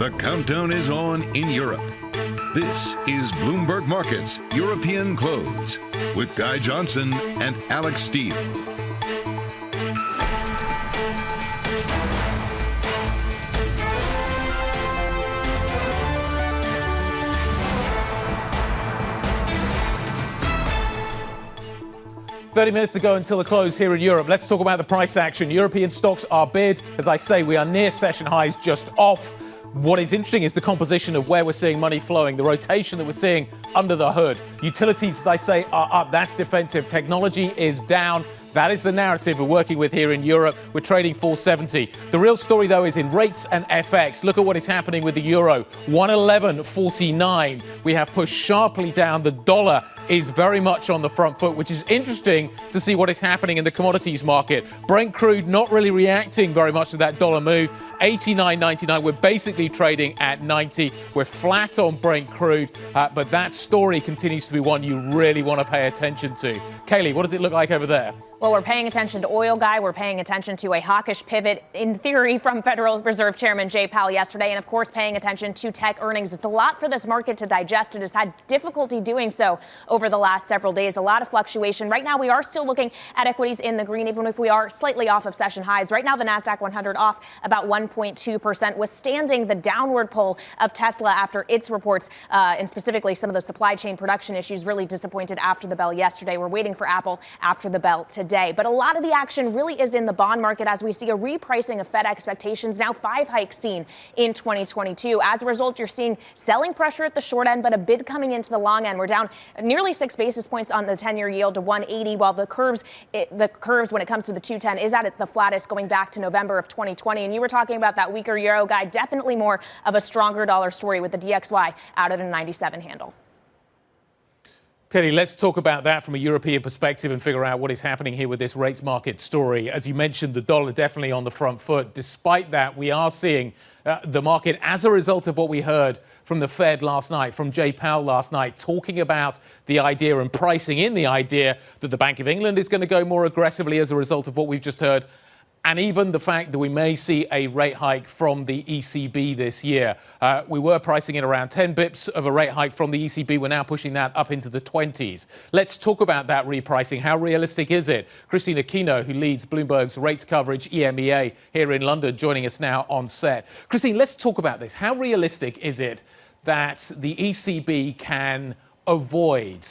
The countdown is on in Europe. This is Bloomberg Markets European Close with Guy Johnson and Alex Steele. Minutes to go until the close here in Europe. Let's talk about the price action. European stocks are bid. As I say, we are near session highs, just off. What is interesting is the composition of where we're seeing money flowing, the rotation that we're seeing under the hood. Utilities, as I say, are up. That's defensive. Technology is down. That is the narrative we're working with here in Europe. We're trading 470. The real story, though, is in rates and FX. Look at what is happening with the euro, 111.49. We have pushed sharply down. The dollar is very much on the front foot, which is interesting to see what is happening in the commodities market. Brent crude not really reacting very much to that dollar move. 89.99. We're basically trading at 90. We're flat on Brent crude, but that story continues to be one you really want to pay attention to. Kaylee, what does it look like over there? Well, we're paying attention to oil, Guy. We're paying attention to a hawkish pivot, in theory, from Federal Reserve Chairman Jay Powell yesterday. And, of course, paying attention to tech earnings. It's a lot for this market to digest. It has had difficulty doing so over the last several days. A lot of fluctuation. Right now, we are still looking at equities in the green, even if we are slightly off of session highs. Right now, the NASDAQ 100 off about 1.2%, withstanding the downward pull of Tesla after its reports, and specifically some of the supply chain production issues really disappointed after the bell yesterday. We're waiting for Apple after the bell today. But a lot of the action really is in the bond market as we see a repricing of Fed expectations, now 5 hikes seen in 2022. As a result, you're seeing selling pressure at the short end, but a bid coming into the long end. We're down nearly 6 basis points on the 10-year yield to 180, while the curves when it comes to the 210 is at the flattest going back to November of 2020. And you were talking about that weaker euro, Guy, definitely more of a stronger dollar story with the DXY out at a 97 handle. Kelly, let's talk about that from a European perspective and figure out what is happening here with this rates market story. As you mentioned, the dollar definitely on the front foot. Despite that, we are seeing the market, as a result of what we heard from the Fed last night, from Jay Powell last night, talking about the idea and pricing in the idea that the Bank of England is going to go more aggressively as a result of what we've just heard. And even the fact that we may see a rate hike from the ECB this year. We were pricing in around 10 bips of a rate hike from the ECB. We're now pushing that up into the 20s. Let's talk about that repricing. How realistic is it? Christine Aquino, who leads Bloomberg's rates coverage EMEA here in London, joining us now on set. Christine, let's talk about this. How realistic is it that the ECB can avoid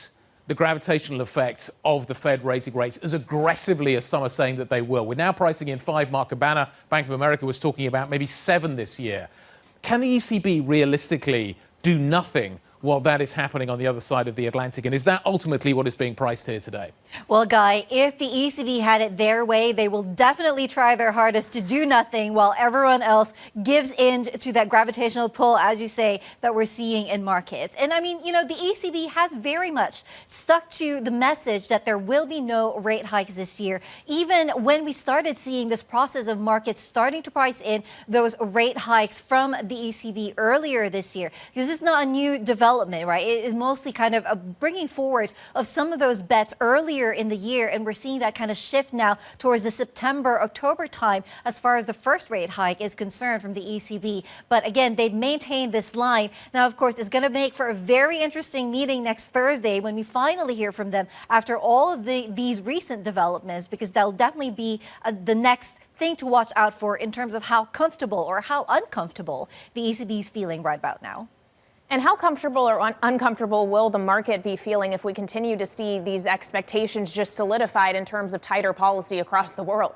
the gravitational effects of the Fed raising rates as aggressively as some are saying that they will? We're now pricing in 5. Mark Cabana, Bank of America, was talking about maybe 7 this year. Can the ECB realistically do nothing while that is happening on the other side of the Atlantic? And is that ultimately what is being priced here today? Well, Guy, if the ECB had it their way, they will definitely try their hardest to do nothing while everyone else gives in to that gravitational pull, as you say, that we're seeing in markets. And I mean, you know, the ECB has very much stuck to the message that there will be no rate hikes this year, even when we started seeing this process of markets starting to price in those rate hikes from the ECB earlier this year. This is not a new development, right? It is mostly kind of a bringing forward of some of those bets earlier in the year, and we're seeing that kind of shift now towards the September, October time as far as the first rate hike is concerned from the ECB. But again, they've maintained this line. Now, of course, it's going to make for a very interesting meeting next Thursday when we finally hear from them after all of these recent developments, because that'll definitely be the next thing to watch out for in terms of how comfortable or how uncomfortable the ECB is feeling right about now. And how comfortable or uncomfortable will the market be feeling if we continue to see these expectations just solidified in terms of tighter policy across the world?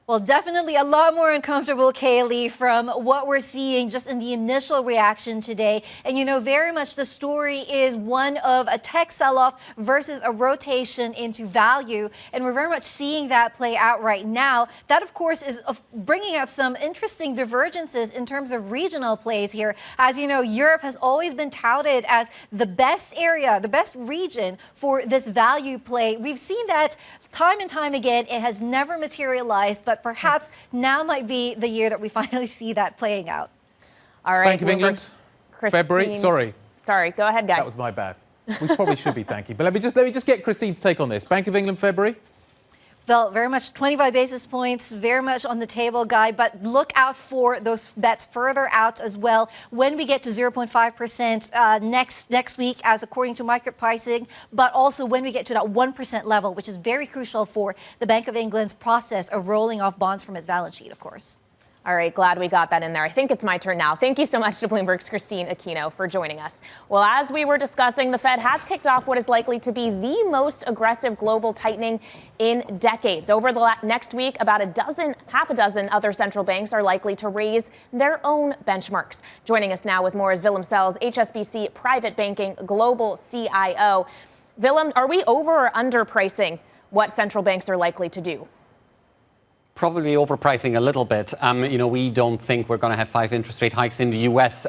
Well, definitely a lot more uncomfortable, Kaylee, from what we're seeing just in the initial reaction today. And, you know, very much the story is one of a tech sell-off versus a rotation into value. And we're very much seeing that play out right now. That, of course, is bringing up some interesting divergences in terms of regional plays here. As you know, Europe has always been touted as the best area, the best region for this value play. We've seen that time and time again. It has never materialized, but perhaps now might be the year that we finally see that playing out. All right. Bank of England, February. Sorry, go ahead, Guy. that was my bad. We probably should be thanking. But let me just get Christine's take on this. Bank of England, February. Well, very much 25 basis points, very much on the table, Guy, but look out for those bets further out as well. When we get to 0.5% next week, as according to market pricing, but also when we get to that 1% level, which is very crucial for the Bank of England's process of rolling off bonds from its balance sheet, of course. All right, glad we got that in there. I think it's my turn now. Thank you so much to Bloomberg's Christine Aquino for joining us. Well, as we were discussing, the Fed has kicked off what is likely to be the most aggressive global tightening in decades. Over the next week, about half a dozen other central banks are likely to raise their own benchmarks. Joining us now with more is Willem Sells, HSBC Private Banking Global CIO. Willem, are we over or underpricing what central banks are likely to do? Probably overpricing a little bit. We don't think we're going to have 5 interest rate hikes in the US,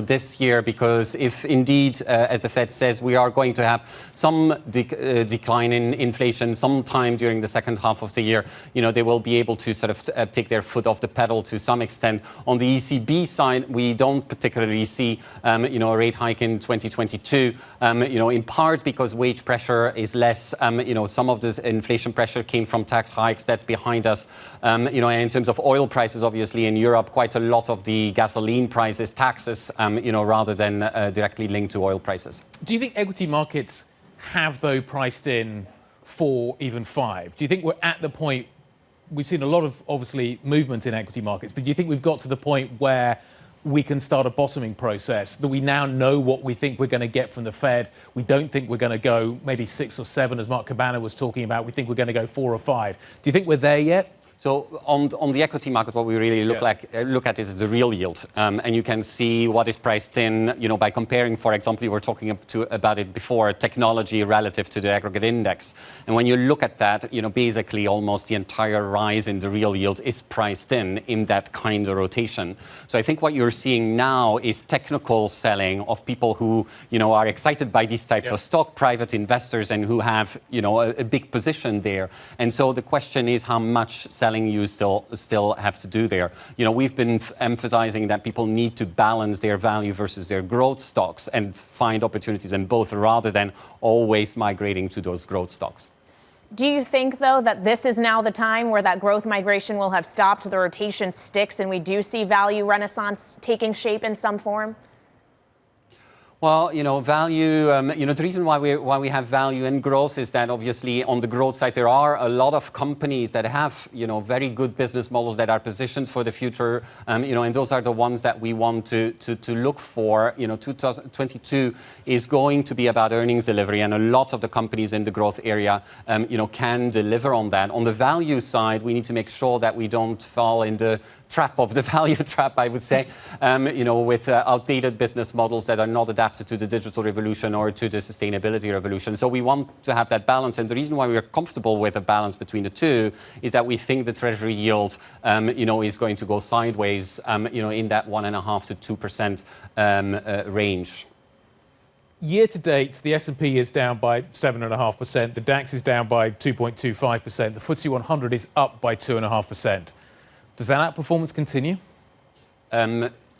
this year, because if indeed, as the Fed says, we are going to have some decline in inflation sometime during the second half of the year, they will be able to sort of take their foot off the pedal to some extent. On the ECB side, we don't particularly see, a rate hike in 2022, in part because wage pressure is less. Some of this inflation pressure came from tax hikes. That's behind us. And in terms of oil prices, obviously in Europe, quite a lot of the gasoline prices, taxes, rather than directly linked to oil prices. Do you think equity markets have, though, priced in 4, even 5? Do you think we're at the point, we've seen a lot of, obviously, movement in equity markets, but do you think we've got to the point where we can start a bottoming process, that we now know what we think we're going to get from the Fed? We don't think we're going to go maybe 6 or 7, as Mark Cabana was talking about. We think we're going to go 4 or 5. Do you think we're there yet? So on the equity market, what we really look at is the real yield. And you can see what is priced in, by comparing, for example, we were talking about it before, technology relative to the aggregate index. And when you look at that, basically almost the entire rise in the real yield is priced in that kind of rotation. So I think what you're seeing now is technical selling of people who, are excited by these types of stock, private investors, and who have, a big position there. And so the question is how much selling you still have to do there. We've been emphasizing that people need to balance their value versus their growth stocks and find opportunities in both rather than always migrating to those growth stocks. Do you think, though, that this is now the time where that growth migration will have stopped, the rotation sticks, and we do see value renaissance taking shape in some form? Well, value, the reason why we have value and growth is that obviously on the growth side, there are a lot of companies that have, very good business models that are positioned for the future, and those are the ones that we want to look for. 2022 is going to be about earnings delivery, and a lot of the companies in the growth area, can deliver on that. On the value side, we need to make sure that we don't fall in the trap of the value trap, I would say, with outdated business models that are not adapted to the digital revolution or to the sustainability revolution. So we want to have that balance. And the reason why we are comfortable with a balance between the two is that we think the Treasury yield, is going to go sideways, in that 1.5% to 2% range. Year to date, the S&P is down by 7.5%. The DAX is down by 2.25%. The FTSE 100 is up by 2.5%. Does that outperformance continue?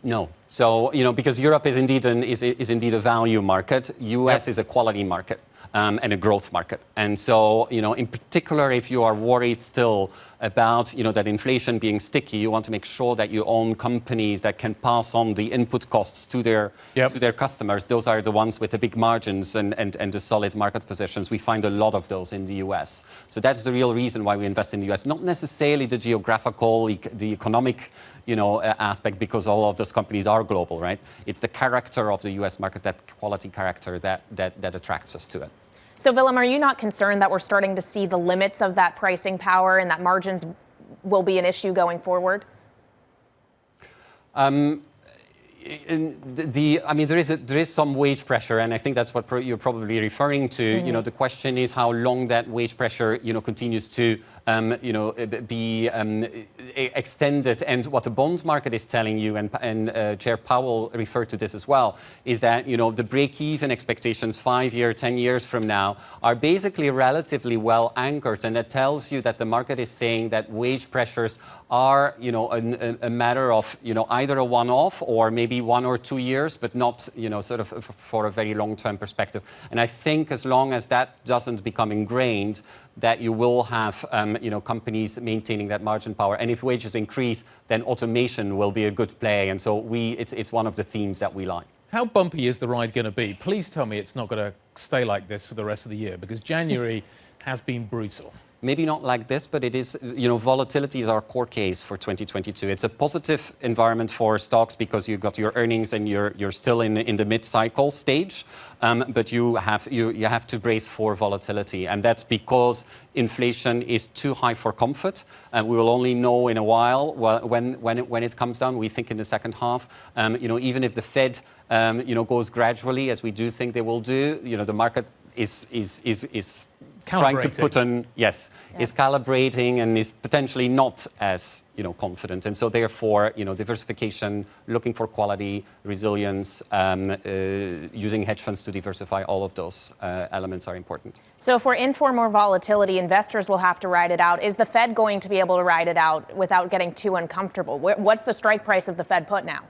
No. So, because Europe is indeed a value market, US is a quality market and a growth market. And so, in particular, if you are worried still about, that inflation being sticky, you want to make sure that you own companies that can pass on the input costs to their customers. Those are the ones with the big margins and the solid market positions. We find a lot of those in the US. So that's the real reason why we invest in the US, not necessarily the geographical, the economic, aspect, because all of those companies are global, right? It's the character of the US market, that quality character that attracts us to it. So, Willem, are you not concerned that we're starting to see the limits of that pricing power and that margins will be an issue going forward? There is some wage pressure, and I think that's what you're probably referring to. Mm-hmm. The question is how long that wage pressure, continues to, be extended. And what the bond market is telling you, and Chair Powell referred to this as well, is that the break-even expectations 5 years, 10 years from now are basically relatively well anchored, and that tells you that the market is saying that wage pressures are, a matter of, either a one-off or maybe 1 or 2 years, but not, sort of for a very long-term perspective. And I think as long as that doesn't become ingrained, that you will have, companies maintaining that margin power. And if wages increase, then automation will be a good play. And so it's one of the themes that we like. How bumpy is the ride going to be? Please tell me it's not going to stay like this for the rest of the year, because January has been brutal. Maybe not like this, but it is, volatility is our core case for 2022. It's a positive environment for stocks because you've got your earnings and you're still in the mid-cycle stage. But you have to brace for volatility. And that's because inflation is too high for comfort. And we will only know in a while when it comes down. We think in the second half, even if the Fed, goes gradually, as we do think they will do, the market is trying to put on, is calibrating and is potentially not as, confident. And so therefore, diversification, looking for quality, resilience, using hedge funds to diversify, all of those elements are important. So if we're in for more volatility, investors will have to ride it out. Is the Fed going to be able to ride it out without getting too uncomfortable? What's the strike price of the Fed put now?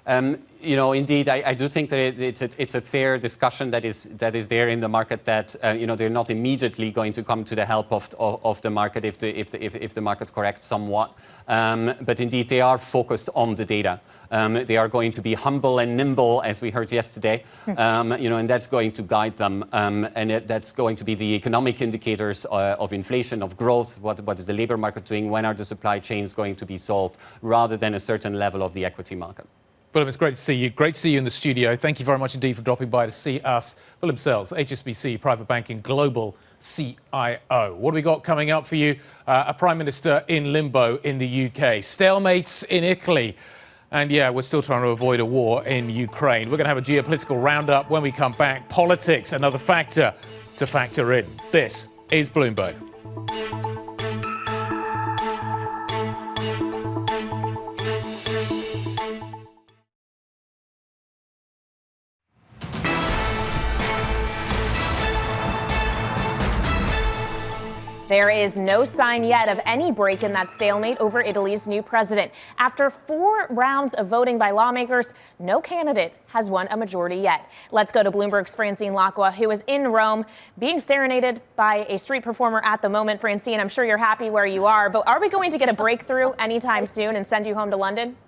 Indeed, I do think that it's a fair discussion that is there in the market that they're not immediately going to come to the help of the market if the market corrects somewhat. But indeed, they are focused on the data. They are going to be humble and nimble, as we heard yesterday, and that's going to guide them. And that's going to be the economic indicators of inflation, of growth. What is the labor market doing? When are the supply chains going to be solved? Rather than a certain level of the equity market. Willem, it's great to see you. Great to see you in the studio. Thank you very much indeed for dropping by to see us. Willem Sells, HSBC Private Banking Global CIO. What have we got coming up for you? A Prime Minister in limbo in the UK. Stalemates in Italy. And yeah, we're still trying to avoid a war in Ukraine. We're going to have a geopolitical roundup when we come back. Politics, another factor to factor in. This is Bloomberg. There is no sign yet of any break in that stalemate over Italy's new president. After 4 rounds of voting by lawmakers, no candidate has won a majority yet. Let's go to Bloomberg's Francine Lacqua, who is in Rome being serenaded by a street performer at the moment. Francine, I'm sure you're happy where you are, but are we going to get a breakthrough anytime soon and send you home to London?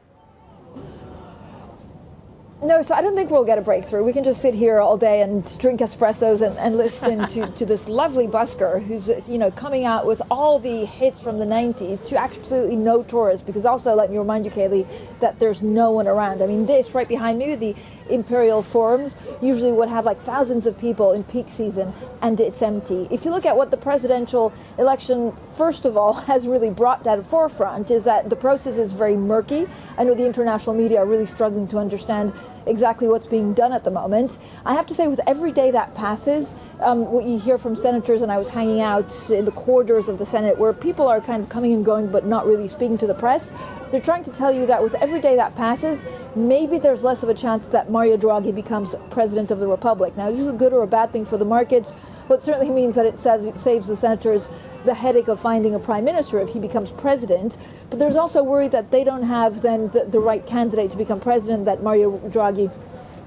No, so I don't think we'll get a breakthrough. We can just sit here all day and drink espressos and listen to this lovely busker who's, coming out with all the hits from the 90s to absolutely no tourists. Because also, let me remind you, Kaylee, that there's no one around. I mean, this right behind me, the Imperial Forums, usually would have like thousands of people in peak season, and it's empty. If you look at what the presidential election, first of all, has really brought to the forefront, is that the process is very murky. I know the international media are really struggling to understand exactly what's being done at the moment. I have to say, with every day that passes, what you hear from senators, and I was hanging out in the corridors of the Senate where people are kind of coming and going but not really speaking to the press, they're trying to tell you that with every day that passes, maybe there's less of a chance that Mario Draghi becomes president of the Republic. Now, is this a good or a bad thing for the markets? Well, it certainly means that it saves the senators the headache of finding a prime minister if he becomes president. But there's also worry that they don't have then the right candidate to become president, that Mario Draghi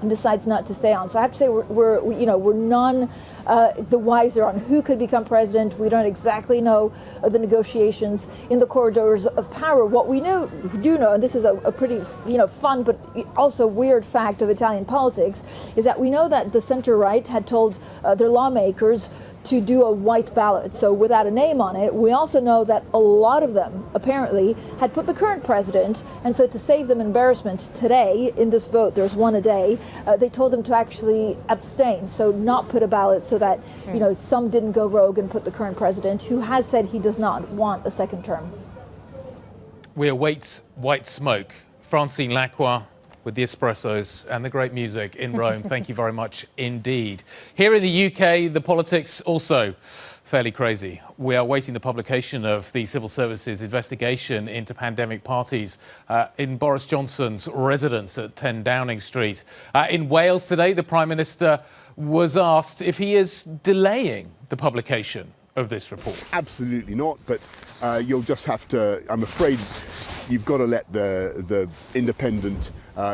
decides not to stay on. So I have to say we're none the wiser on who could become president. We don't exactly know the negotiations in the corridors of power. What we do know, and this is a pretty fun but also weird fact of Italian politics, is that we know that the center-right had told their lawmakers to do a white ballot, so without a name on it. We also know that a lot of them apparently had put the current president, and so to save them embarrassment today in this vote, there's one a day, they told them to actually abstain, so not put a ballot, so that some didn't go rogue and put the current president, who has said he does not want a second term. We await white smoke. Francine Lacqua with the espressos and the great music in Rome. Thank you very much indeed. Here in the UK, the politics also fairly crazy. We are waiting the publication of the Civil Service's investigation into pandemic parties in Boris Johnson's residence at 10 Downing Street. In Wales today, the Prime Minister was asked if he is delaying the publication of this report. Absolutely not, but you'll just have to, I'm afraid, you've got to let the independent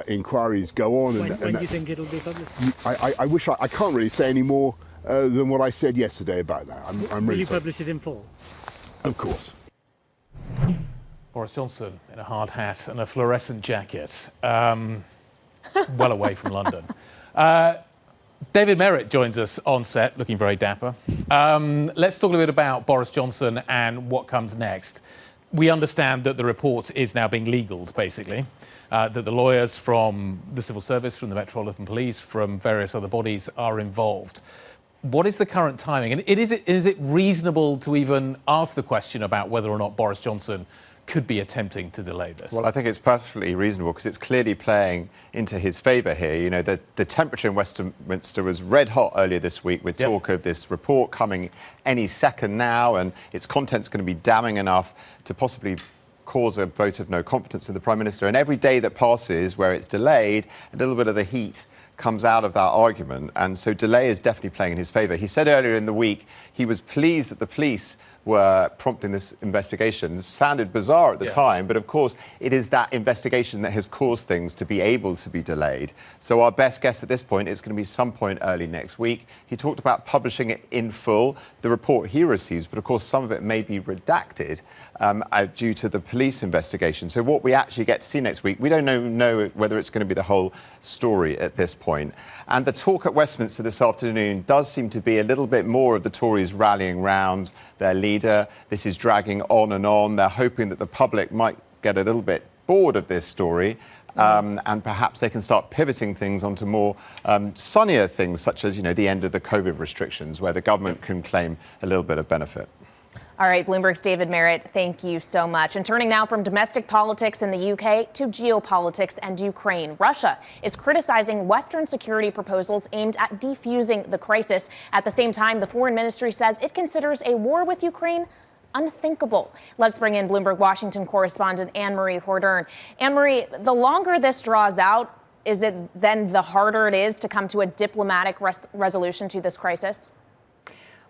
inquiries go on. When do you think it'll be published? I wish I can't really say any more than what I said yesterday about that. I'm Will really you sorry. publish it in full? Of course. Boris Johnson in a hard hat and a fluorescent jacket, well away from London. David Merritt joins us on set, looking very dapper. Let's talk a bit about Boris Johnson and what comes next. We understand that the report is now being legaled, basically, that the lawyers from the civil service, from the Metropolitan Police, from various other bodies are involved. What is the current timing? And is it reasonable to even ask the question about whether or not Boris Johnson could be attempting to delay this? Well, I think it's perfectly reasonable because it's clearly playing into his favour here. You know, the temperature in Westminster was red hot earlier this week with talk of this report coming any second now, and its content's going to be damning enough to possibly cause a vote of no confidence in the Prime Minister. And every day that passes where it's delayed, a little bit of the heat comes out of that argument. And so delay is definitely playing in his favour. He said earlier in the week he was pleased that the police were prompting this investigation. It sounded bizarre at the time, but of course it is that investigation that has caused things to be able to be delayed. So our best guess at this point is going to be some point early next week. He talked about publishing it in full, the report he receives, but of course some of it may be redacted due to the police investigation. So what we actually get to see next week, we don't know whether it's going to be the whole story at this point. And the talk at Westminster this afternoon does seem to be a little bit more of the Tories rallying round their leader. This is dragging on and on. They're hoping that the public might get a little bit bored of this story. And perhaps they can start pivoting things onto more sunnier things, such as, the end of the COVID restrictions, where the government can claim a little bit of benefit. All right, Bloomberg's David Merritt, thank you so much. And turning now from domestic politics in the UK to geopolitics and Ukraine. Russia is criticizing Western security proposals aimed at defusing the crisis. At the same time, the foreign ministry says it considers a war with Ukraine unthinkable. Let's bring in Bloomberg Washington correspondent Anne-Marie Hordern. Anne-Marie, the longer this draws out, is it then the harder it is to come to a diplomatic resolution to this crisis?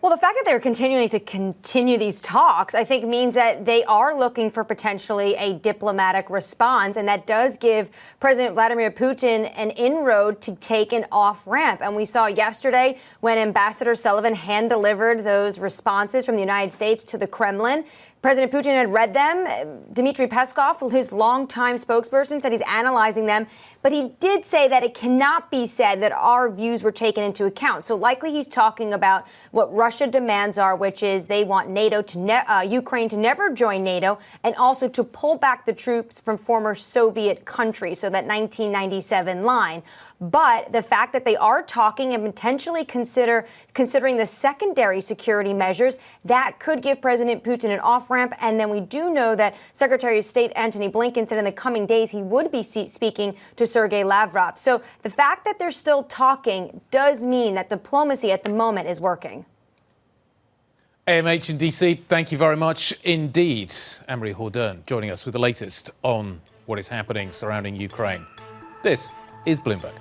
Well, the fact that they're continuing to continue these talks, I think, means that they are looking for potentially a diplomatic response. And that does give President Vladimir Putin an inroad to take an off-ramp. And we saw yesterday when Ambassador Sullivan hand-delivered those responses from the United States to the Kremlin. President Putin had read them. Dmitry Peskov, his longtime spokesperson, said he's analyzing them. But he did say that it cannot be said that our views were taken into account. So likely he's talking about what Russia demands are, which is they want NATO to Ukraine to never join NATO and also to pull back the troops from former Soviet countries. So that 1997 line. But the fact that they are talking and potentially considering the secondary security measures, that could give President Putin an off-ramp. And then we do know that Secretary of State Antony Blinken said in the coming days he would be speaking to Sergei Lavrov. So the fact that they're still talking does mean that diplomacy at the moment is working. AMH in DC, thank you very much indeed. Anne-Marie Hordern joining us with the latest on what is happening surrounding Ukraine. This is Bloomberg.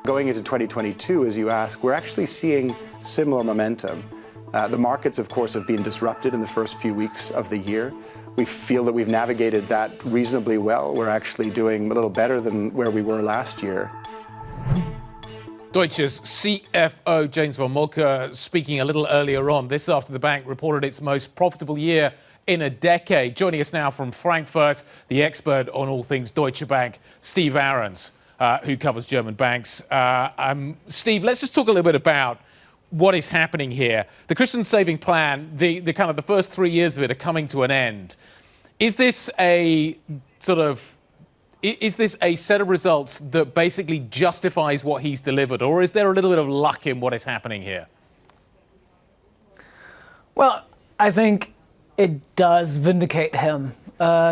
Going into 2022, as you ask, we're actually seeing similar momentum. The markets, of course, have been disrupted in the first few weeks of the year. We feel that we've navigated that reasonably well. We're actually doing a little better than where we were last year. Deutsche's CFO James von Moltke speaking a little earlier on. This after the bank reported its most profitable year in a decade. Joining us now from Frankfurt, the expert on all things Deutsche Bank, Steve Ahrens, who covers German banks. Steve, let's just talk a little bit about what is happening here. The Christian Saving Plan, the kind of the first 3 years of it are coming to an end. Is this a set of results that basically justifies what he's delivered, or is there a little bit of luck in what is happening here? Well, I think it does vindicate him.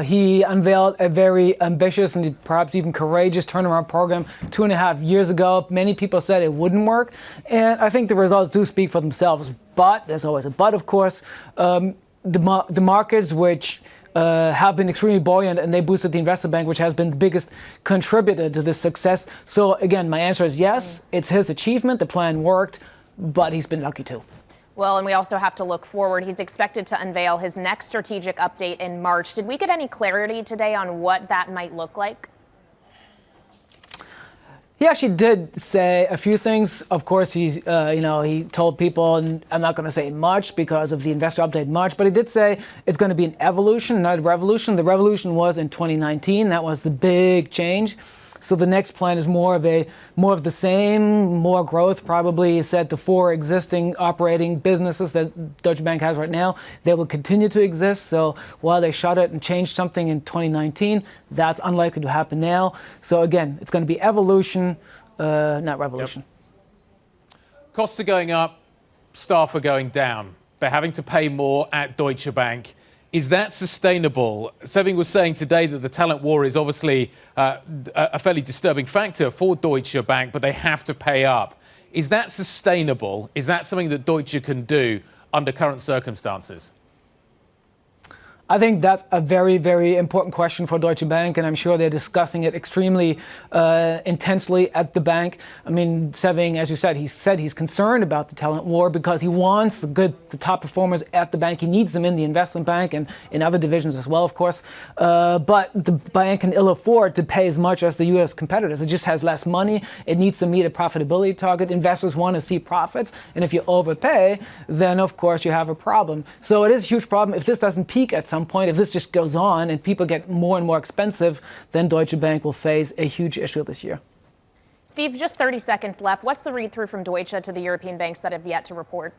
He unveiled a very ambitious and perhaps even courageous turnaround program 2.5 years ago. Many people said it wouldn't work, and I think the results do speak for themselves. But there's always a but, of course. The markets, which have been extremely buoyant, and they boosted the investment bank, which has been the biggest contributor to this success. So again, my answer is yes, it's his achievement. The plan worked, but he's been lucky too. Well, and we also have to look forward. He's expected to unveil his next strategic update in March. Did we get any clarity today on what that might look like? He actually did say a few things. Of course, he told people, and I'm not going to say much because of the investor update in March, but he did say it's going to be an evolution, not a revolution. The revolution was in 2019. That was the big change. So the next plan is more of the same, more growth. Probably, he said, the 4 existing operating businesses that Deutsche Bank has right now, they will continue to exist. So while they shut it and changed something in 2019, that's unlikely to happen now. So again, it's going to be evolution, not revolution. Yep. Costs are going up, staff are going down. They're having to pay more at Deutsche Bank. Is that sustainable? Seving was saying today that the talent war is obviously a fairly disturbing factor for Deutsche Bank, but they have to pay up. Is that sustainable? Is that something that Deutsche can do under current circumstances? I think that's a very, very important question for Deutsche Bank, and I'm sure they're discussing it extremely intensely at the bank. I mean, Seving, as you said he's concerned about the talent war because he wants the top performers at the bank. He needs them in the investment bank and in other divisions as well, of course. But the bank can ill afford to pay as much as the U.S. competitors. It just has less money. It needs to meet a profitability target. Investors want to see profits, and if you overpay, then of course you have a problem. So it is a huge problem. If this doesn't peak at some point, if this just goes on and people get more and more expensive, then Deutsche Bank will face a huge issue this year. Steve, just 30 seconds left. What's the read-through from Deutsche to the European banks that have yet to report?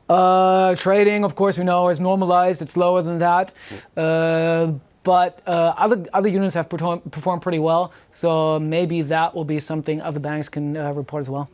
Trading, of course, we know is normalized. It's lower than that. But other units have performed pretty well. So maybe that will be something other banks can report as well.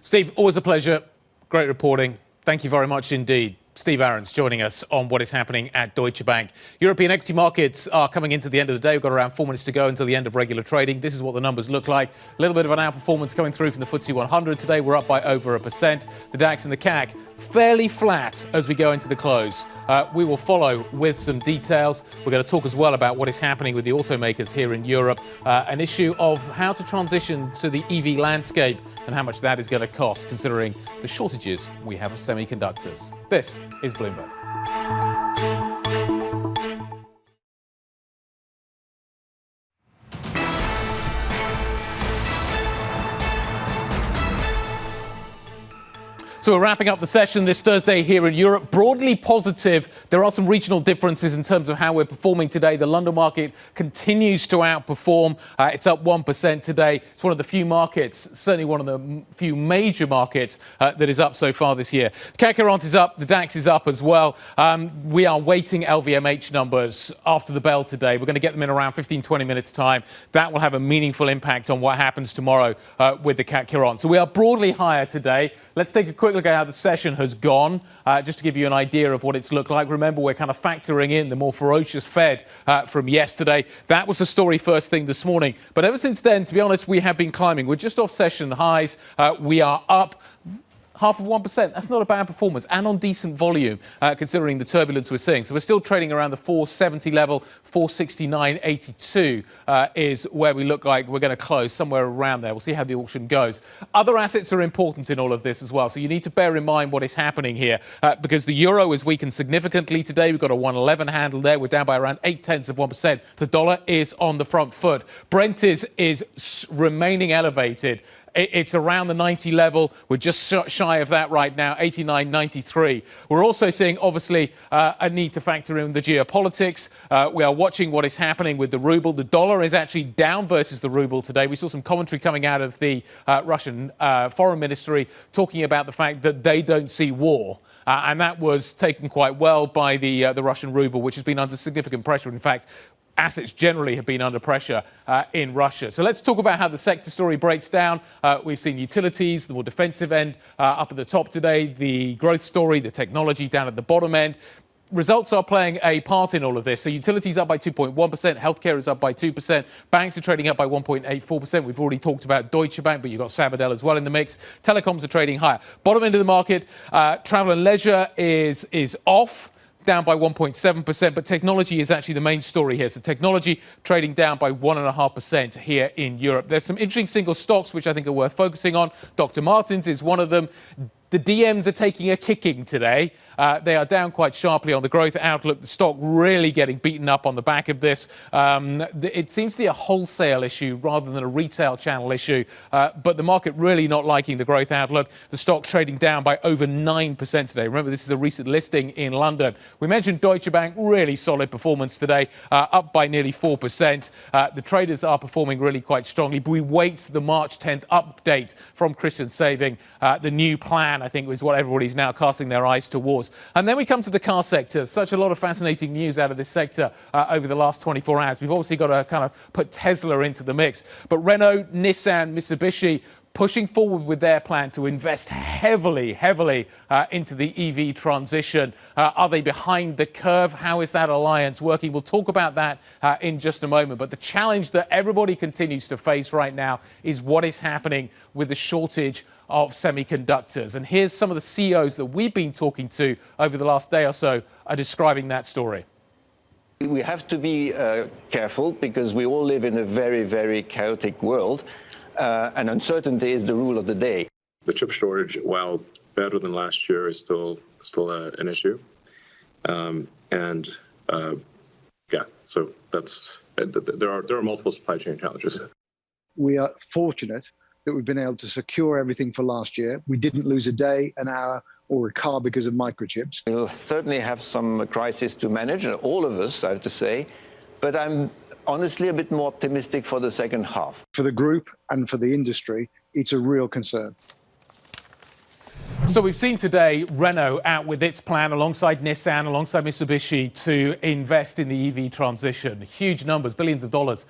Steve, always a pleasure. Great reporting. Thank you very much indeed. Steve Ahrens joining us on what is happening at Deutsche Bank. European equity markets are coming into the end of the day. We've got around 4 minutes to go until the end of regular trading. This is what the numbers look like. A little bit of an outperformance coming through from the FTSE 100 today. We're up by over 1%. The DAX and the CAC fairly flat as we go into the close. We will follow with some details. We're going to talk as well about what is happening with the automakers here in Europe, an issue of how to transition to the EV landscape and how much that is going to cost, considering the shortages we have of semiconductors. This is Bloomberg. So we're wrapping up the session this Thursday here in Europe. Broadly positive. There are some regional differences in terms of how we're performing today. The London market continues to outperform. It's up 1% today. It's one of the few markets, certainly one of the few major markets that is up so far this year. The CAC is up. The DAX is up as well. We are waiting LVMH numbers after the bell today. We're going to get them in around 15, 20 minutes time. That will have a meaningful impact on what happens tomorrow with the CAC. So we are broadly higher today. Let's take a quick look at how the session has gone, just to give you an idea of what it's looked like. Remember, we're kind of factoring in the more ferocious Fed from yesterday. That was the story first thing this morning. But ever since then, to be honest, we have been climbing. We're just off session highs. We are up 0.5%. That's not a bad performance, and on decent volume, considering the turbulence we're seeing. So we're still trading around the 470 level. 469.82 is where we look like we're going to close, somewhere around there. We'll see how the auction goes. Other assets are important in all of this as well, so you need to bear in mind what is happening here, because the euro is weakened significantly today. We've got a 111 handle there. We're down by around 0.8%. The dollar is on the front foot. Brent is remaining elevated. It's around the 90 level. We're just shy of that right now, 89.93. We're also seeing, obviously, a need to factor in the geopolitics. We are watching what is happening with the ruble. The dollar is actually down versus the ruble today. We saw some commentary coming out of the Russian foreign ministry talking about the fact that they don't see war. And that was taken quite well by the Russian ruble, which has been under significant pressure. In fact, assets generally have been under pressure in Russia. So let's talk about how the sector story breaks down. We've seen utilities, the more defensive end, up at the top today, the growth story, the technology down at the bottom end. Results are playing a part in all of this. So utilities up by 2.1%, healthcare is up by 2%, banks are trading up by 1.84%. We've already talked about Deutsche Bank, but you've got Sabadell as well in the mix. Telecoms are trading higher. Bottom end of the market, travel and leisure is off. down by 1.7%, but technology is actually the main story here. So technology trading down by 1.5% here in Europe. There's some interesting single stocks which I think are worth focusing on. Dr. Martens is one of them. The DMs are taking a kicking today. They are down quite sharply on the growth outlook. The stock really getting beaten up on the back of this. It seems to be a wholesale issue rather than a retail channel issue. But the market really not liking the growth outlook. The stock trading down by over 9% today. Remember, this is a recent listing in London. We mentioned Deutsche Bank, really solid performance today, up by nearly 4%. The traders are performing really quite strongly. But we wait the March 10th update from Christian Saving. The new plan, I think, is what everybody's now casting their eyes towards. And then we come to the car sector. Such a lot of fascinating news out of this sector over the last 24 hours. We've obviously got to kind of put Tesla into the mix. But Renault, Nissan, Mitsubishi pushing forward with their plan to invest heavily into the EV transition. Are they behind the curve? How is that alliance working? We'll talk about that in just a moment. But the challenge that everybody continues to face right now is what is happening with the shortage of semiconductors. And here's some of the CEOs that we've been talking to over the last day or so are describing that story. We have to be careful because we all live in a very, very chaotic world. And uncertainty is the rule of the day. The chip shortage, while better than last year, is still an issue. So that's there are multiple supply chain challenges. We are fortunate that we've been able to secure everything for last year. We didn't lose a day, an hour, or a car because of microchips. We'll certainly have some crisis to manage, all of us, I have to say, but I'm honestly a bit more optimistic for the second half. For the group and for the industry, it's a real concern. So we've seen today Renault out with its plan alongside Nissan, alongside Mitsubishi to invest in the EV transition. Huge numbers, billions of dollars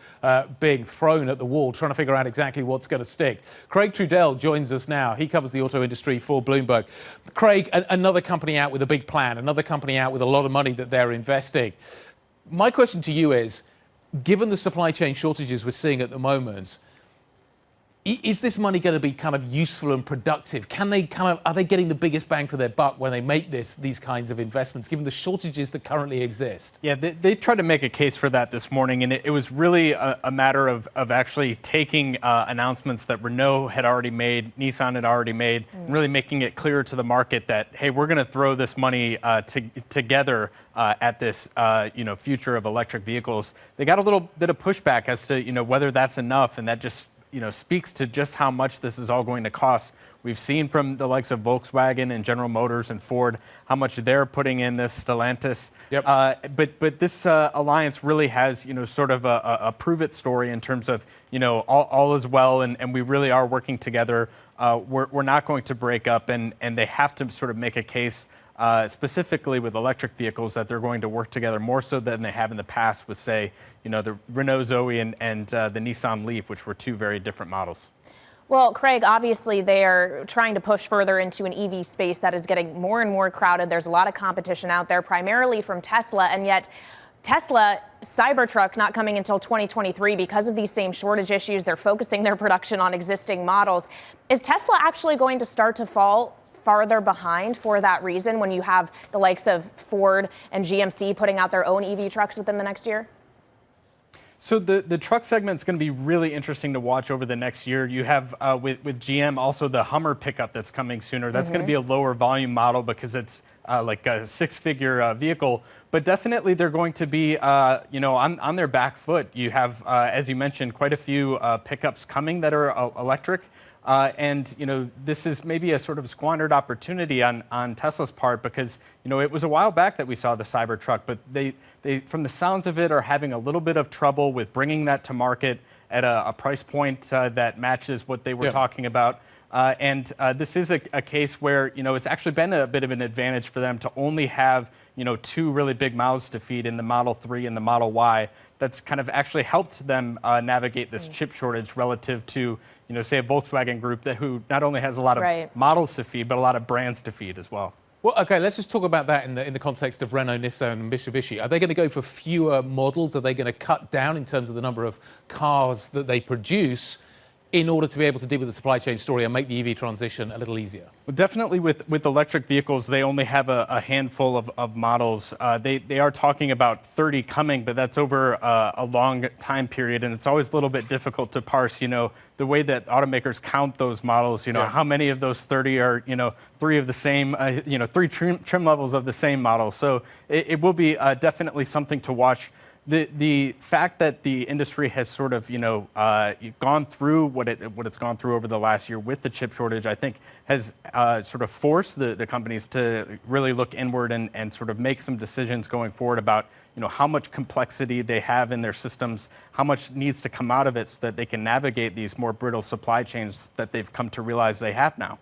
being thrown at the wall, trying to figure out exactly what's going to stick. Craig Trudell joins us now. He covers the auto industry for Bloomberg. Craig, another company out with a big plan, another company out with a lot of money that they're investing. My question to you is, given the supply chain shortages we're seeing at the moment, is this money going to be kind of useful and productive? Are they getting the biggest bang for their buck when they make these kinds of investments, given the shortages that currently exist? Yeah, they tried to make a case for that this morning, and it was really a matter of actually taking announcements that Renault had already made, Nissan had already made, and really making it clear to the market that, hey, we're going to throw this money together at this future of electric vehicles. They got a little bit of pushback as to whether that's enough, and that just speaks to just how much this is all going to cost. We've seen from the likes of Volkswagen and General Motors and Ford how much they're putting in this Stellantis. Yep. But this alliance really has sort of a prove it story in terms of all is well and we really are working together. We're not going to break up, and they have to sort of make a case specifically with electric vehicles that they're going to work together more so than they have in the past with, say, the Renault Zoe and the Nissan Leaf, which were two very different models. Well, Craig, obviously they are trying to push further into an EV space that is getting more and more crowded. There's a lot of competition out there, primarily from Tesla, and yet Tesla Cybertruck not coming until 2023 because of these same shortage issues. They're focusing their production on existing models. Is Tesla actually going to start to fall farther behind for that reason when you have the likes of Ford and GMC putting out their own EV trucks within the next year? So the truck segment is going to be really interesting to watch over the next year. You have with GM also the Hummer pickup that's coming sooner. That's going to be a lower volume model because it's like a six-figure vehicle. But definitely they're going to be on their back foot. You have, as you mentioned, quite a few pickups coming that are electric. And this is maybe a sort of squandered opportunity on Tesla's part because it was a while back that we saw the Cybertruck, but they from the sounds of it are having a little bit of trouble with bringing that to market at a price point that matches what they were talking about. And this is a case where it's actually been a bit of an advantage for them to only have two really big mouths to feed in the Model 3 and the Model Y. That's kind of actually helped them navigate this chip shortage relative to say a Volkswagen Group who not only has a lot of models to feed, but a lot of brands to feed as well. Well, okay, let's just talk about that in the context of Renault, Nissan and Mitsubishi. Are they going to go for fewer models? Are they going to cut down in terms of the number of cars that they produce? in order to be able to deal with the supply chain story and make the EV transition a little easier? Well, definitely with electric vehicles, they only have a handful of models. They are talking about 30 coming, but that's over a long time period, and it's always a little bit difficult to parse, the way that automakers count those models, how many of those 30 are, three of the same, three trim levels of the same model. So it will be definitely something to watch. The fact that the industry has sort of, gone through what it's gone through over the last year with the chip shortage, I think has sort of forced the companies to really look inward and sort of make some decisions going forward about, how much complexity they have in their systems, how much needs to come out of it so that they can navigate these more brittle supply chains that they've come to realize they have now.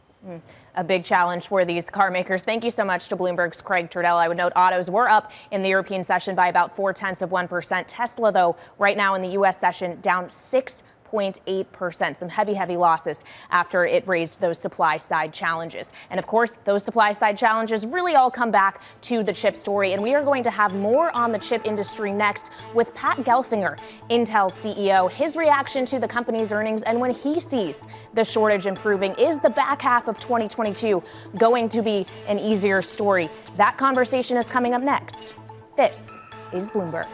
A big challenge for these car makers. Thank you so much to Bloomberg's Craig Trudell. I would note autos were up in the European session by about 0.4%. Tesla, though, right now in the U.S. session down 6.8%. Some heavy losses after it raised those supply side challenges. And of course, those supply side challenges really all come back to the chip story. And we are going to have more on the chip industry next with Pat Gelsinger, Intel CEO, his reaction to the company's earnings and when he sees the shortage improving. Is the back half of 2022 going to be an easier story? That conversation is coming up next. This is Bloomberg.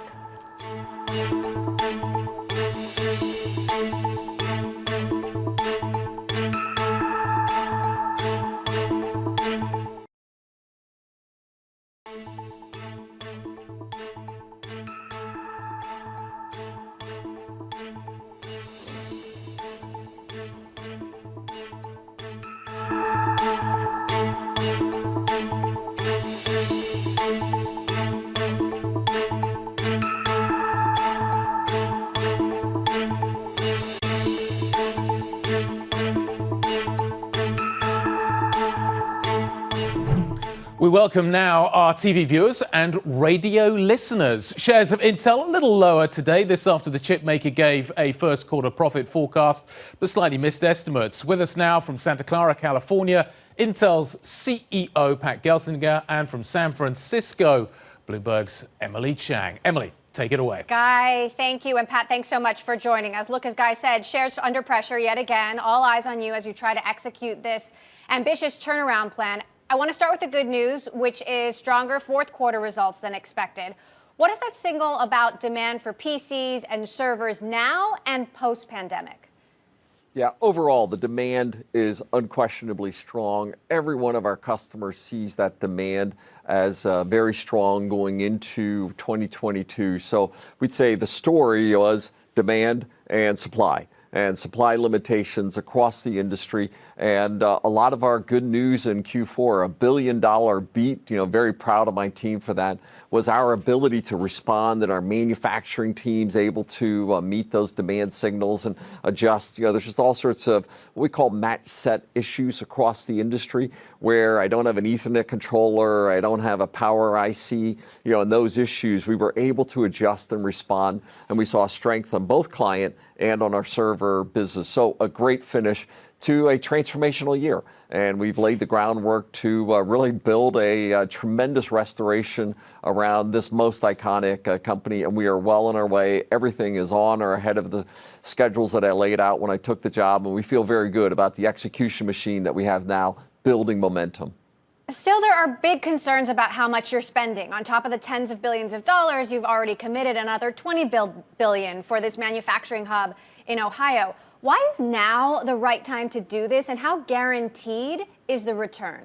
We welcome now our TV viewers and radio listeners. Shares of Intel a little lower today. This after the chip maker gave a first quarter profit forecast, but slightly missed estimates. With us now from Santa Clara, California, Intel's CEO, Pat Gelsinger, and from San Francisco, Bloomberg's Emily Chang. Emily, take it away. Guy, thank you. And Pat, thanks so much for joining us. Look, as Guy said, shares under pressure yet again. All eyes on you as you try to execute this ambitious turnaround plan. I want to start with the good news, which is stronger fourth quarter results than expected. What does that signal about demand for PCs and servers now and post-pandemic? Yeah, overall, the demand is unquestionably strong. Every one of our customers sees that demand as very strong going into 2022. So we'd say the story was demand and supply limitations across the industry. And a lot of our good news in Q4, $1 billion beat, very proud of my team for that, was our ability to respond and our manufacturing teams able to meet those demand signals and adjust. There's just all sorts of what we call match set issues across the industry where I don't have an Ethernet controller, I don't have a power IC, and those issues, we were able to adjust and respond. And we saw strength on both client and on our server business. So a great finish to a transformational year. And we've laid the groundwork to really build a tremendous restoration around this most iconic company. And we are well on our way. Everything is on or ahead of the schedules that I laid out when I took the job. And we feel very good about the execution machine that we have now building momentum. Still, there are big concerns about how much you're spending. On top of the tens of billions of dollars, you've already committed another $20 billion for this manufacturing hub in Ohio. Why is now the right time to do this, and how guaranteed is the return?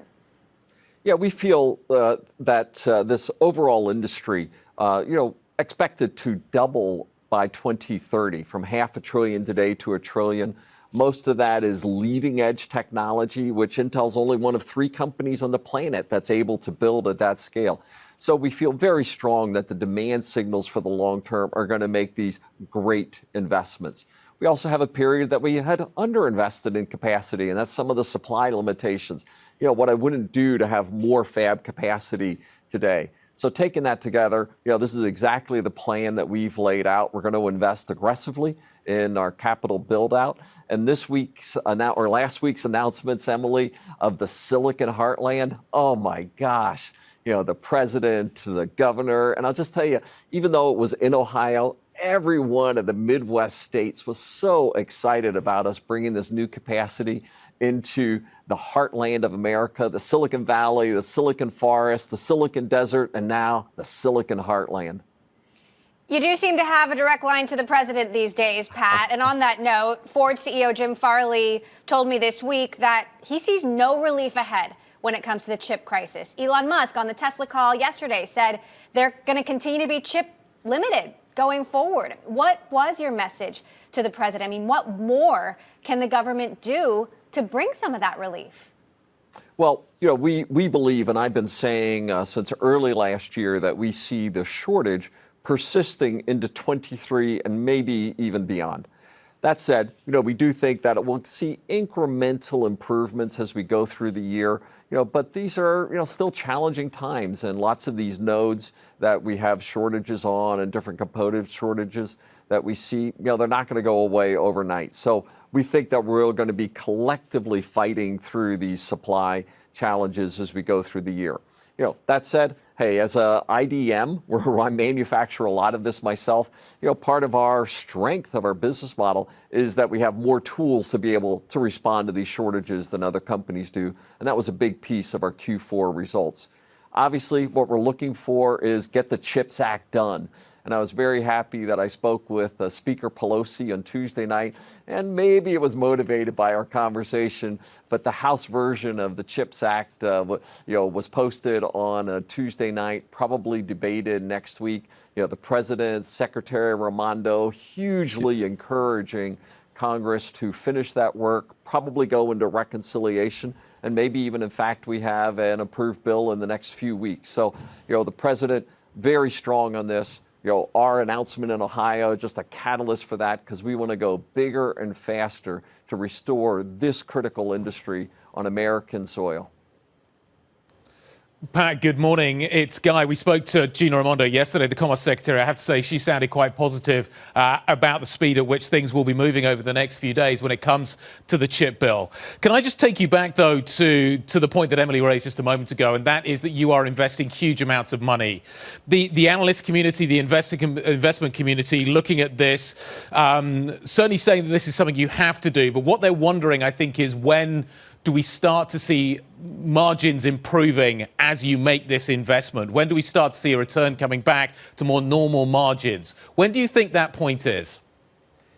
Yeah, we feel that this overall industry, expected to double by 2030 from $500 billion today to $1 trillion. Most of that is leading edge technology, which Intel's only one of 3 companies on the planet that's able to build at that scale. So we feel very strong that the demand signals for the long term are going to make these great investments. We also have a period that we had underinvested in capacity, and that's some of the supply limitations. What I wouldn't do to have more fab capacity today. So taking that together, this is exactly the plan that we've laid out. We're going to invest aggressively in our capital build out. And last week's announcements, Emily, of the Silicon Heartland, oh my gosh, the president, the governor, and I'll just tell you, even though it was in Ohio, every one of the Midwest states was so excited about us bringing this new capacity into the heartland of America, the Silicon Valley, the Silicon Forest, the Silicon Desert, and now the Silicon Heartland. You do seem to have a direct line to the president these days, Pat. And on that note, Ford CEO Jim Farley told me this week that he sees no relief ahead when it comes to the chip crisis. Elon Musk on the Tesla call yesterday said they're going to continue to be chip limited going forward. What was your message to the president? I mean, what more can the government do to bring some of that relief? Well, we believe, and I've been saying since early last year, that we see the shortage persisting into 23 and maybe even beyond. That said, we do think that it will see incremental improvements as we go through the year. But these are, still challenging times, and lots of these nodes that we have shortages on and different component shortages that we see, they're not going to go away overnight. So we think that we're going to be collectively fighting through these supply challenges as we go through the year. That said, hey, as a IDM, where I manufacture a lot of this myself, part of our strength of our business model is that we have more tools to be able to respond to these shortages than other companies do. And that was a big piece of our Q4 results. Obviously, what we're looking for is get the CHIPS Act done. And I was very happy that I spoke with Speaker Pelosi on Tuesday night, and maybe it was motivated by our conversation, but the House version of the CHIPS Act was posted on a Tuesday night, probably debated next week. The President, Secretary Raimondo, hugely encouraging Congress to finish that work, probably go into reconciliation, and maybe even, in fact, we have an approved bill in the next few weeks. So, the President, very strong on this. Our announcement in Ohio, just a catalyst for that, because we want to go bigger and faster to restore this critical industry on American soil. Pat, good morning. It's Guy. We spoke to Gina Raimondo yesterday, the Commerce Secretary. I have to say she sounded quite positive about the speed at which things will be moving over the next few days when it comes to the chip bill. Can I just take you back, though, to the point that Emily raised just a moment ago, and that is that you are investing huge amounts of money. The analyst community, the investment community looking at this, certainly saying that this is something you have to do. But what they're wondering, I think, is when do we start to see margins improving as you make this investment? When do we start to see a return coming back to more normal margins? When do you think that point is?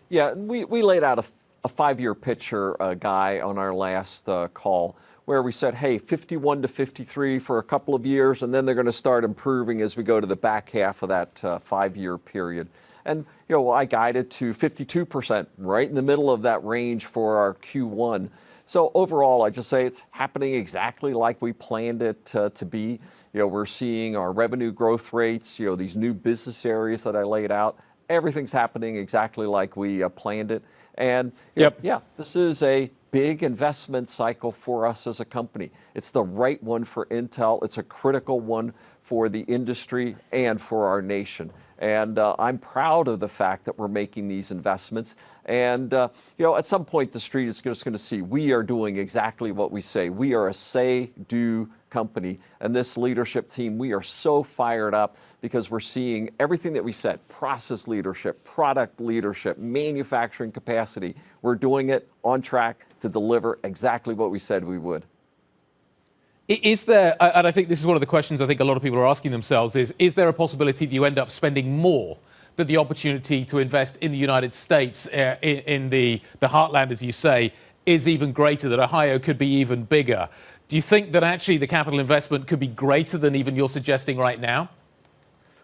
Yeah, we laid out a 5-year picture, Guy, on our last call, where we said, hey, 51 to 53 for a couple of years, and then they're going to start improving as we go to the back half of that 5-year period. And, I guided to 52%, right in the middle of that range for our Q1. So overall, I just say it's happening exactly like we planned it to be. We're seeing our revenue growth rates, these new business areas that I laid out. Everything's happening exactly like we planned it. And this is a big investment cycle for us as a company. It's the right one for Intel. It's a critical one for the industry and for our nation. And I'm proud of the fact that we're making these investments. And, at some point, the street is just going to see we are doing exactly what we say. We are a say-do company. And this leadership team, we are so fired up because we're seeing everything that we said, process leadership, product leadership, manufacturing capacity. We're doing it on track to deliver exactly what we said we would. Is there, and I think this is one of the questions I think a lot of people are asking themselves, is there a possibility that you end up spending more than the opportunity to invest in the United States in the heartland, as you say, is even greater, that Ohio could be even bigger? Do you think that actually the capital investment could be greater than even you're suggesting right now?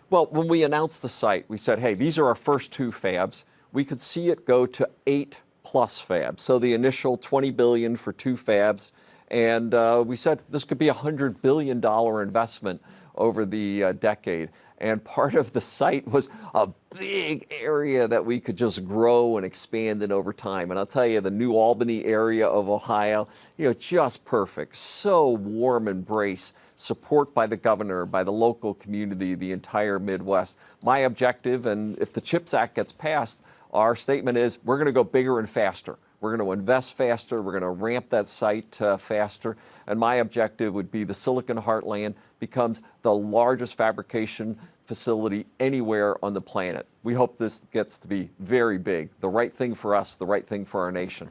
Well, when we announced the site, we said, hey, these are our first 2 fabs. We could see it go to 8+ fabs. So the initial $20 billion for 2 fabs. And we said this could be a $100 billion investment over the decade. And part of the site was a big area that we could just grow and expand in over time. And I'll tell you, the New Albany area of Ohio, just perfect. So warm embrace, support by the governor, by the local community, the entire Midwest. My objective, and if the CHIPS Act gets passed, our statement is we're going to go bigger and faster. We're going to invest faster. We're going to ramp that site faster. And my objective would be the Silicon Heartland becomes the largest fabrication facility anywhere on the planet. We hope this gets to be very big, the right thing for us, the right thing for our nation.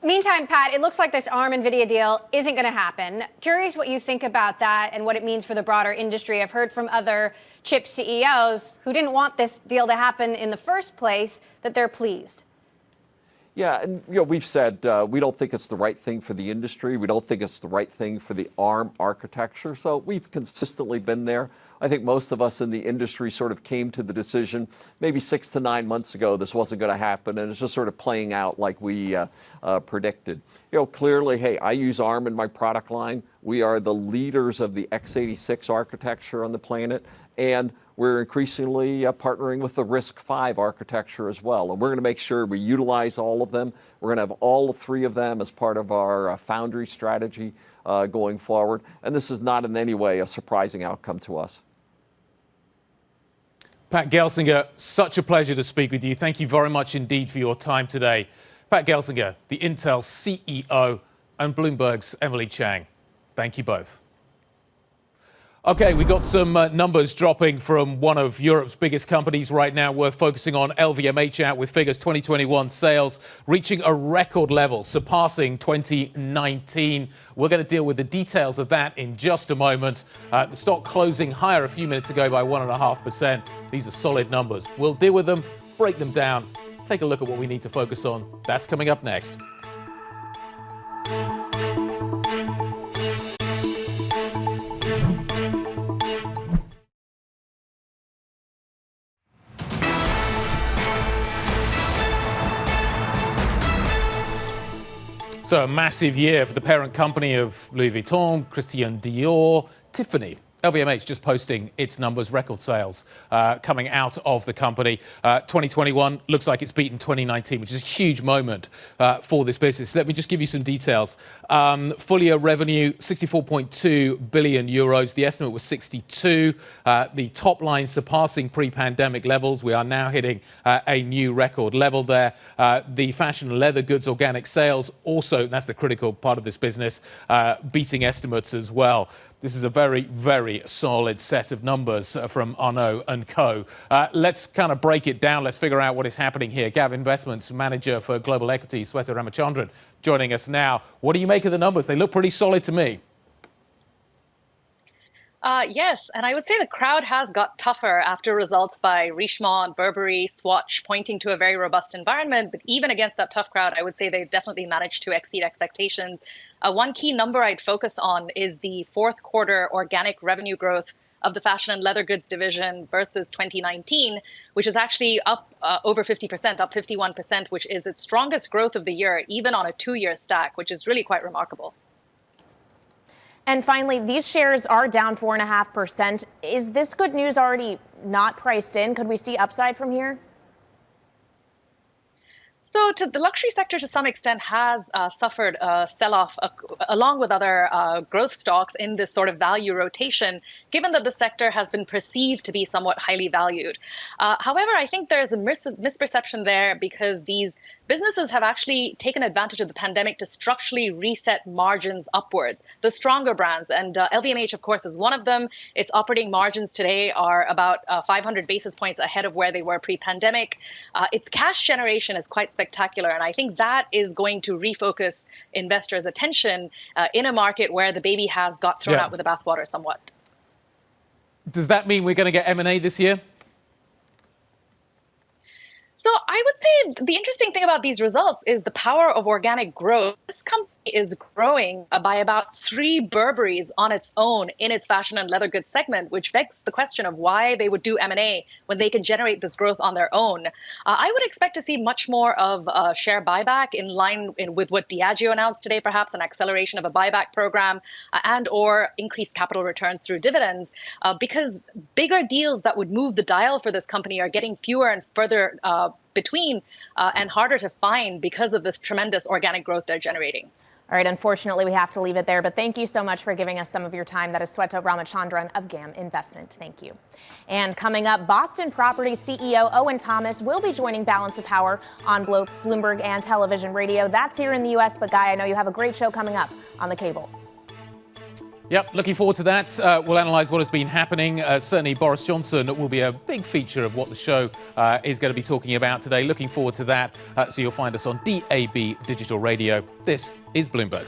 Meantime, Pat, it looks like this ARM-NVIDIA deal isn't going to happen. Curious what you think about that and what it means for the broader industry. I've heard from other chip CEOs who didn't want this deal to happen in the first place that they're pleased. Yeah, and we've said we don't think it's the right thing for the industry. We don't think it's the right thing for the ARM architecture. So we've consistently been there. I think most of us in the industry sort of came to the decision maybe 6 to 9 months ago this wasn't going to happen, and it's just sort of playing out like we predicted. Clearly, hey, I use ARM in my product line. We are the leaders of the x86 architecture on the planet, and we're increasingly partnering with the RISC-V architecture as well. And we're going to make sure we utilize all of them. We're going to have all 3 of them as part of our foundry strategy going forward. And this is not in any way a surprising outcome to us. Pat Gelsinger, such a pleasure to speak with you. Thank you very much indeed for your time today. Pat Gelsinger, the Intel CEO, and Bloomberg's Emily Chang. Thank you both. Okay, we got some numbers dropping from one of Europe's biggest companies right now, worth focusing on. LVMH out with figures. 2021 sales reaching a record level, surpassing 2019. We're going to deal with the details of that in just a moment. The stock closing higher a few minutes ago by 1.5%. These are solid numbers. We'll deal with them, break them down, take a look at what we need to focus on. That's coming up next. So a massive year for the parent company of Louis Vuitton, Christian Dior, Tiffany. LVMH just posting its numbers, record sales coming out of the company. 2021 looks like it's beaten 2019, which is a huge moment for this business. Let me just give you some details. Full year revenue, 64.2 billion euros. The estimate was 62. The top line surpassing pre-pandemic levels. We are now hitting a new record level there. The fashion and leather goods organic sales also, that's the critical part of this business, beating estimates as well. This is a very, very solid set of numbers from Arnaud & Co. Let's kind of break it down. Let's figure out what is happening here. Gav Investments Manager for Global Equity, Sweta Ramachandran, joining us now. What do you make of the numbers? They look pretty solid to me. Yes, and I would say the crowd has got tougher after results by Richemont, Burberry, Swatch, pointing to a very robust environment. But even against that tough crowd, I would say they've definitely managed to exceed expectations. One key number I'd focus on is the fourth quarter organic revenue growth of the fashion and leather goods division versus 2019, which is actually up over 50%, up 51%, which is its strongest growth of the year, even on a 2-year stack, which is really quite remarkable. And finally, these shares are down 4.5%. Is this good news already not priced in? Could we see upside from here? So the luxury sector, to some extent, has suffered a sell-off along with other growth stocks in this sort of value rotation, given that the sector has been perceived to be somewhat highly valued. However, I think there's a misperception there because these businesses have actually taken advantage of the pandemic to structurally reset margins upwards, the stronger brands. And LVMH, of course, is one of them. Its operating margins today are about 500 basis points ahead of where they were pre-pandemic. Its cash generation is quite spectacular. And I think that is going to refocus investors' attention in a market where the baby has got thrown out with the bathwater somewhat. Does that mean we're going to get M&A this year? So I would say the interesting thing about these results is the power of organic growth. This company is growing by about 3 Burberrys on its own in its fashion and leather goods segment, which begs the question of why they would do M&A when they can generate this growth on their own. I would expect to see much more of a share buyback in line with what Diageo announced today, perhaps an acceleration of a buyback program and or increased capital returns through dividends, because bigger deals that would move the dial for this company are getting fewer and further between and harder to find because of this tremendous organic growth they're generating. All right, unfortunately, we have to leave it there, but thank you so much for giving us some of your time. That is Sweta Ramachandran of GAM Investment. Thank you. And coming up, Boston Properties CEO Owen Thomas will be joining Balance of Power on Bloomberg and television radio. That's here in the U.S., but Guy, I know you have a great show coming up on the cable. Yep, looking forward to that. We'll analyse what has been happening. Certainly, Boris Johnson will be a big feature of what the show is going to be talking about today. Looking forward to that. So you'll find us on DAB Digital Radio. This is Bloomberg.